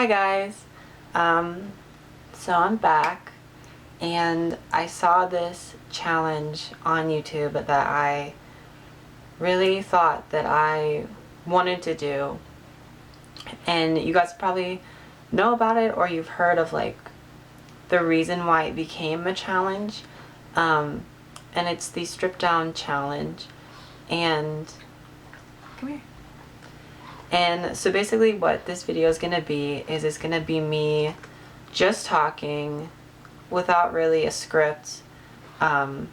Hi guys, so I'm back and I saw this challenge on YouTube that I really thought that I wanted to do, and you guys probably know about it or you've heard of like the reason why it became a challenge, and it's the strip down challenge. And come here. And so basically what this video is going to be is it's going to be me just talking without really a script. And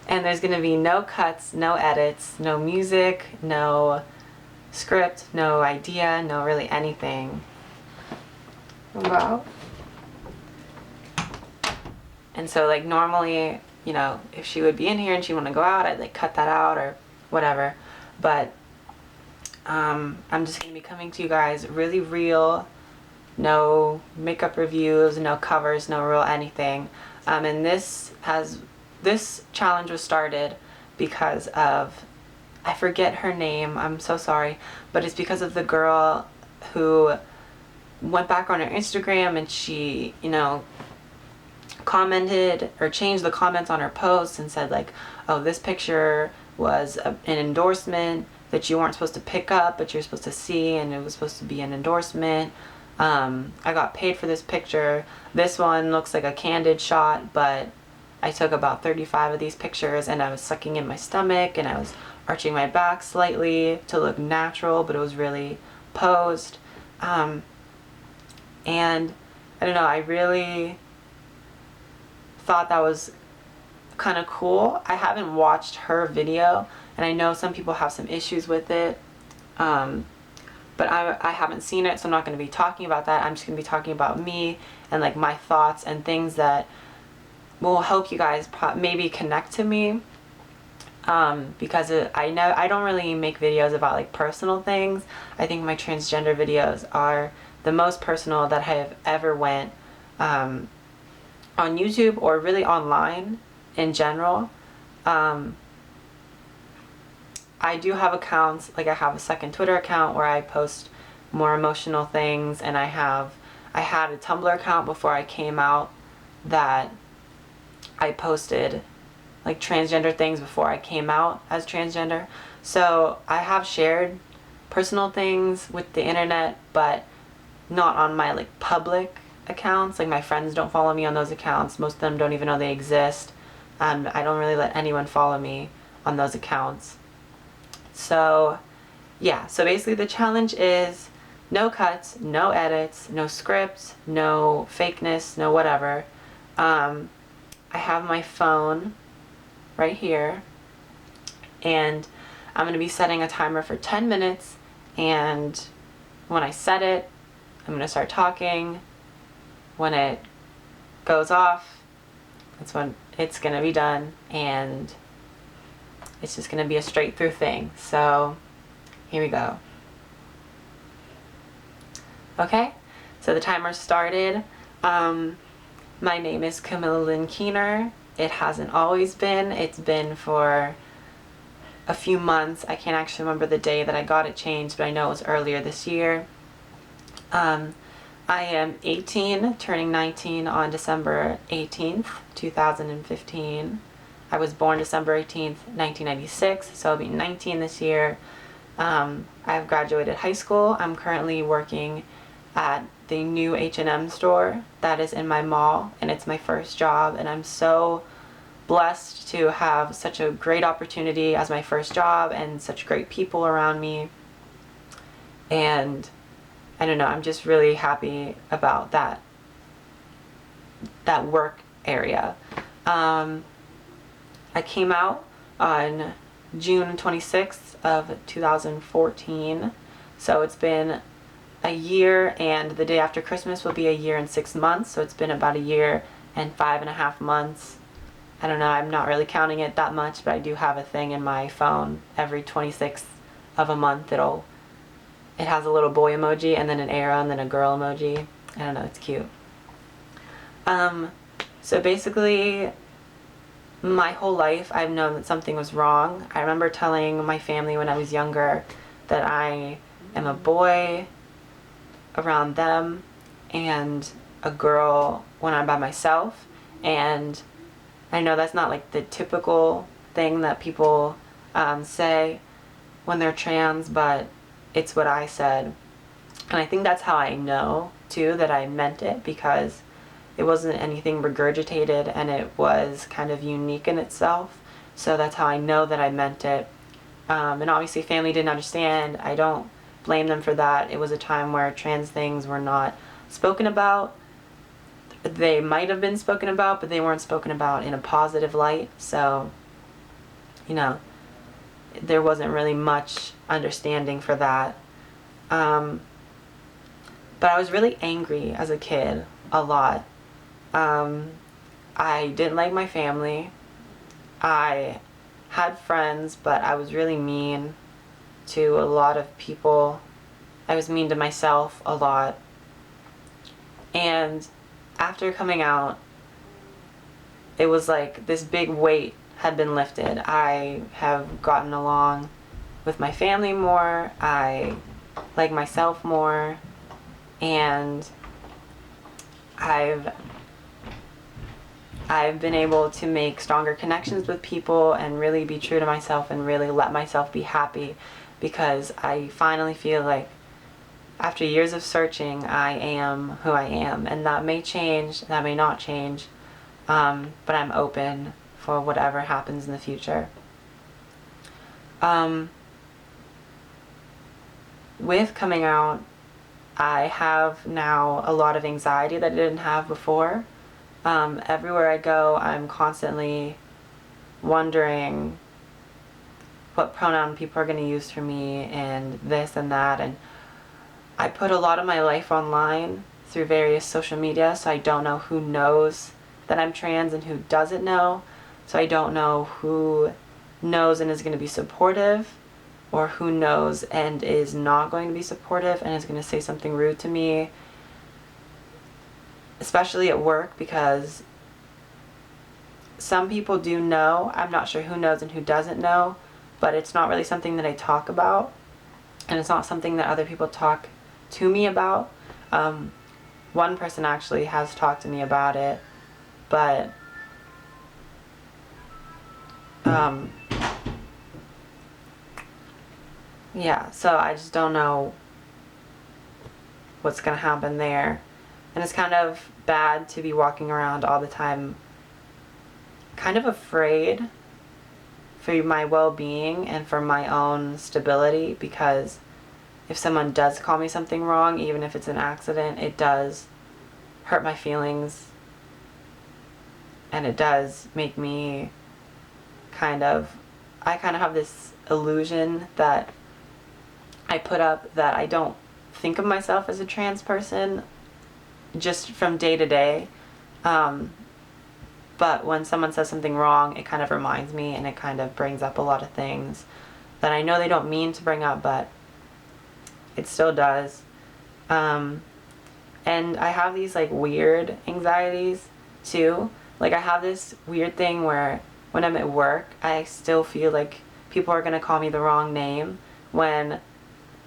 there's going to be no cuts, no edits, no music, no script, no idea, no really anything. Wow. And so like normally, you know, if she would be in here and she'd want to go out, I'd like cut that out or whatever, but I'm just gonna be coming to you guys really real, no makeup reviews, no covers, no real anything. And this challenge was started because of, I forget her name, I'm so sorry, but it's because of the girl who went back on her Instagram and she, you know, commented or changed the comments on her posts and said like, oh, this picture was an endorsement that you weren't supposed to pick up, but you're supposed to see, and it was supposed to be an endorsement. I got paid for this picture. This one looks like a candid shot, but I took about 35 of these pictures and I was sucking in my stomach and I was arching my back slightly to look natural, but it was really posed. And I don't know, I really thought that was kind of cool. I haven't watched her video and I know some people have some issues with it, but I haven't seen it, so I'm not going to be talking about that. I'm just going to be talking about me and like my thoughts and things that will help you guys maybe connect to me, because I know I don't really make videos about like personal things. I think my transgender videos are the most personal that I have ever went on YouTube or really online in general. I do have accounts, like I have a second Twitter account where I post more emotional things, and I had a Tumblr account before I came out that I posted like transgender things before I came out as transgender. So I have shared personal things with the internet, but not on my like public accounts. Like my friends don't follow me on those accounts. Most of them don't even know they exist. I don't really let anyone follow me on those accounts. So yeah, so basically the challenge is no cuts, no edits, no scripts, no fakeness, no whatever. I have my phone right here and I'm going to be setting a timer for 10 minutes, and when I set it, I'm going to start talking. When it goes off, that's when it's going to be done, and it's just going to be a straight through thing. So here we go. Okay, so the timer started. My name is Camilla Lynn Keener. It hasn't always been. It's been for a few months. I can't actually remember the day that I got it changed, but I know it was earlier this year. I am 18, turning 19 on December 18th, 2015. I was born December 18th, 1996, so I'll be 19 this year. I've graduated high school. I'm currently working at the new H&M store that is in my mall, and it's my first job, and I'm so blessed to have such a great opportunity as my first job and such great people around me. And I don't know, I'm just really happy about that work area. I came out on June 26th of 2014, so it's been a year, and the day after Christmas will be a year and 6 months, so it's been about a year and 5.5 months. I don't know, I'm not really counting it that much, but I do have a thing in my phone every 26th of a month. It has a little boy emoji and then an arrow and then a girl emoji. I don't know, it's cute. So basically my whole life I've known that something was wrong. I remember telling my family when I was younger that I am a boy around them and a girl when I'm by myself. And I know that's not like the typical thing that people say when they're trans, but it's what I said. And I think that's how I know too that I meant it, because it wasn't anything regurgitated and it was kind of unique in itself. So that's how I know that I meant it. And obviously family didn't understand. I don't blame them for that. It was a time where trans things were not spoken about. They might have been spoken about, but they weren't spoken about in a positive light. So, you know, there wasn't really much understanding for that. But I was really angry as a kid, a lot. I didn't like my family. I had friends, but I was really mean to a lot of people. I was mean to myself a lot. And after coming out, it was like this big weight had been lifted. I have gotten along with my family more. I like myself more. And I've been able to make stronger connections with people and really be true to myself and really let myself be happy, because I finally feel like after years of searching, I am who I am. And that may change, that may not change, but I'm open for whatever happens in the future. With coming out, I have now a lot of anxiety that I didn't have before. Everywhere I go, I'm constantly wondering what pronoun people are going to use for me and this and that. And I put a lot of my life online through various social media, so I don't know who knows that I'm trans and who doesn't know. So I don't know who knows and is going to be supportive, or who knows and is not going to be supportive and is going to say something rude to me, especially at work, because some people do know. I'm not sure who knows and who doesn't know, but it's not really something that I talk about, and it's not something that other people talk to me about. One person actually has talked to me about it, but yeah, so I just don't know what's gonna happen there. And it's kind of bad to be walking around all the time kind of afraid for my well-being and for my own stability, because if someone does call me something wrong, even if it's an accident, it does hurt my feelings, and it does make me I kind of have this illusion that I put up, that I don't think of myself as a trans person just from day to day. But when someone says something wrong, it kind of reminds me, and it kind of brings up a lot of things that I know they don't mean to bring up, but it still does. And I have these like weird anxieties too. Like I have this weird thing where when I'm at work, I still feel like people are gonna call me the wrong name when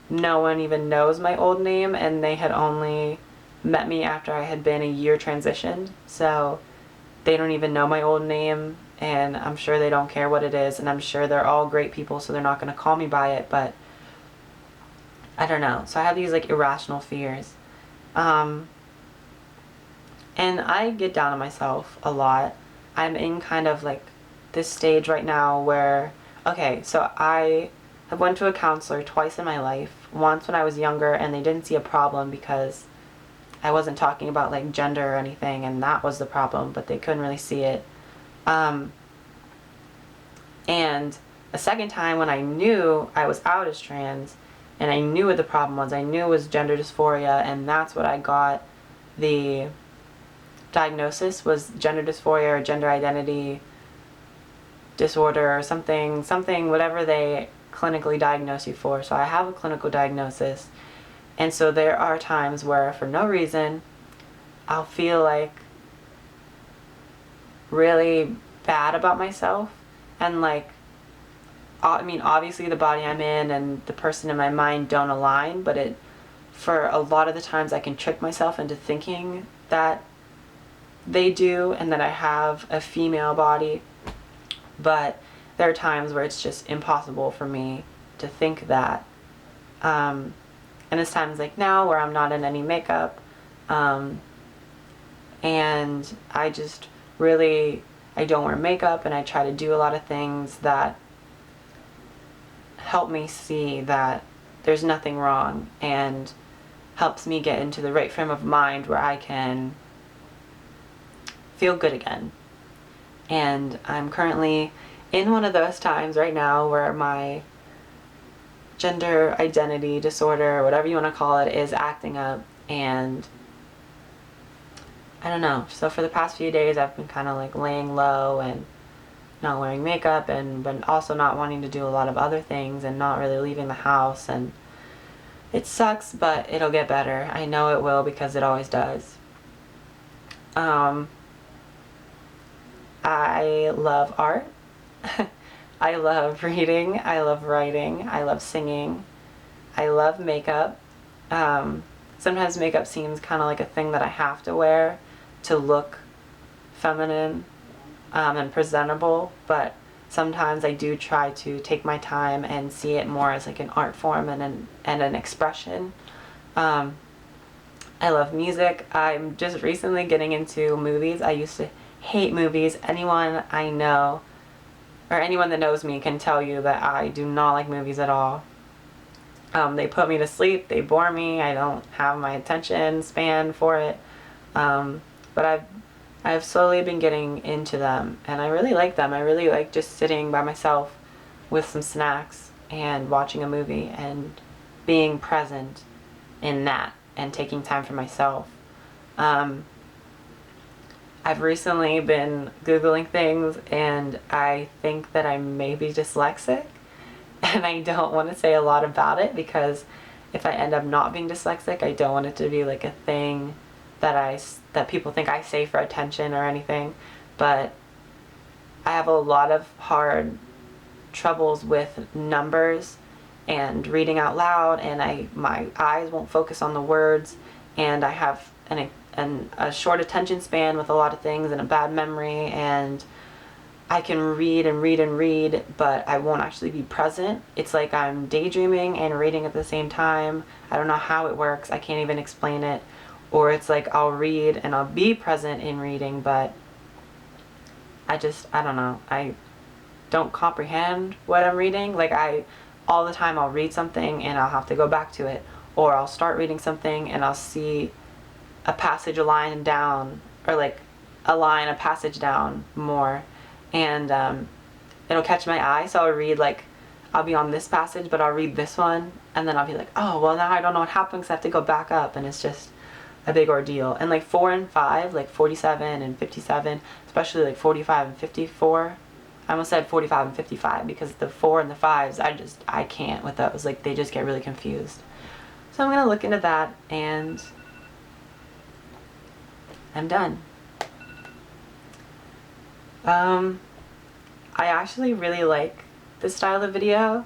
no one even knows my old name, and they had only met me after I had been a year transitioned. So they don't even know my old name, and I'm sure they don't care what it is, and I'm sure they're all great people, so they're not gonna call me by it, but I don't know. So I have these like irrational fears. And I get down on myself a lot. I'm in kind of like this stage right now where, okay, so I have went to a counselor twice in my life. Once when I was younger, and they didn't see a problem because I wasn't talking about like gender or anything, and that was the problem, but they couldn't really see it. And a second time when I knew I was out as trans, and I knew what the problem was. I knew it was gender dysphoria, and that's what I got the diagnosis, was gender dysphoria or gender identity disorder or something, whatever they clinically diagnose you for. So I have a clinical diagnosis, and so there are times where for no reason I'll feel like really bad about myself, and like I mean, obviously the body I'm in and the person in my mind don't align, but for a lot of the times I can trick myself into thinking that they do and that I have a female body. But there are times where it's just impossible for me to think that. And it's times like now where I'm not in any makeup. And I just really, I don't wear makeup, and I try to do a lot of things that help me see that there's nothing wrong, and helps me get into the right frame of mind where I can feel good again. And I'm currently in one of those times right now where my gender identity disorder, whatever you want to call it, is acting up. And I don't know. So for the past few days I've been kind of like laying low and not wearing makeup, and but also not wanting to do a lot of other things and not really leaving the house, and it sucks, but it'll get better. I know it will, because it always does. I love art. I love reading. I love writing. I love singing. I love makeup. Sometimes makeup seems kind of like a thing that I have to wear to look feminine and presentable, but sometimes I do try to take my time and see it more as like an art form and an expression. I love music. I'm just recently getting into movies. I used to hate movies. Anyone I know, or anyone that knows me, can tell you that I do not like movies at all. They put me to sleep. They bore me. I don't have my attention span for it. But I've slowly been getting into them, and I really like them. I really like just sitting by myself with some snacks and watching a movie and being present in that and taking time for myself. I've recently been Googling things, and I think that I may be dyslexic, and I don't want to say a lot about it, because if I end up not being dyslexic, I don't want it to be like a thing that people think I say for attention or anything. But I have a lot of hard troubles with numbers and reading out loud, and my eyes won't focus on the words, and I have a short attention span with a lot of things and a bad memory, and I can read and read and read, but I won't actually be present. It's like I'm daydreaming and reading at the same time. I don't know how it works. I can't even explain it. Or it's like I'll read and I'll be present in reading, but I don't know. I don't comprehend what I'm reading. Like all the time I'll read something and I'll have to go back to it. Or I'll start reading something and I'll see a passage a line down, or like a passage down more, and it'll catch my eye. So I'll read, like, I'll be on this passage, but I'll read this one, and then I'll be like, oh, well, now I don't know what happened, because I have to go back up, and it's just a big ordeal. And like 4 and 5, like 47 and 57, especially like 45 and 54. I almost said 45 and 55, because the 4 and the 5s, I can't with those. Like, they just get really confused. So I'm gonna look into that, and I'm done. I actually really like this style of video,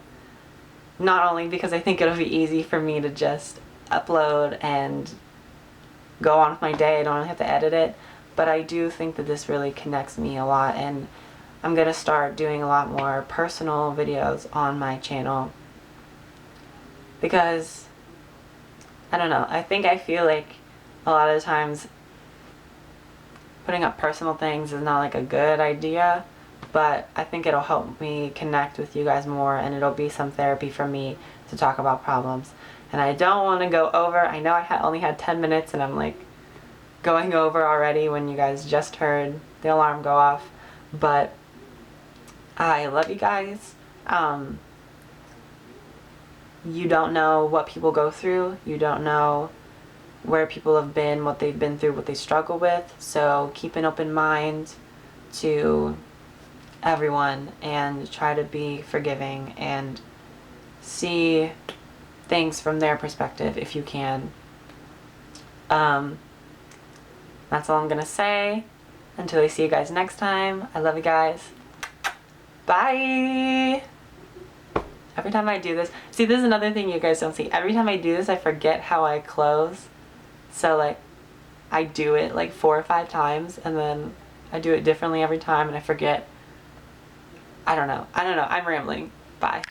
not only because I think it'll be easy for me to just upload and go on with my day, I don't really have to edit it, but I do think that this really connects me a lot, and I'm gonna start doing a lot more personal videos on my channel, because I don't know, I feel like a lot of the times putting up personal things is not like a good idea, but I think it'll help me connect with you guys more, and it'll be some therapy for me to talk about problems. And I don't want to go over. I know I only had 10 minutes, and I'm like going over already when you guys just heard the alarm go off, but I love you guys. You don't know what people go through. You don't know where people have been, what they've been through, what they struggle with. So keep an open mind to everyone and try to be forgiving and see things from their perspective if you can. That's all I'm gonna say. Until I see you guys next time. I love you guys. Bye! Every time I do this, see, this is another thing you guys don't see. Every time I do this, I forget how I close. So like, I do it like 4 or 5 times, and then I do it differently every time, and I forget. I don't know. I'm rambling. Bye.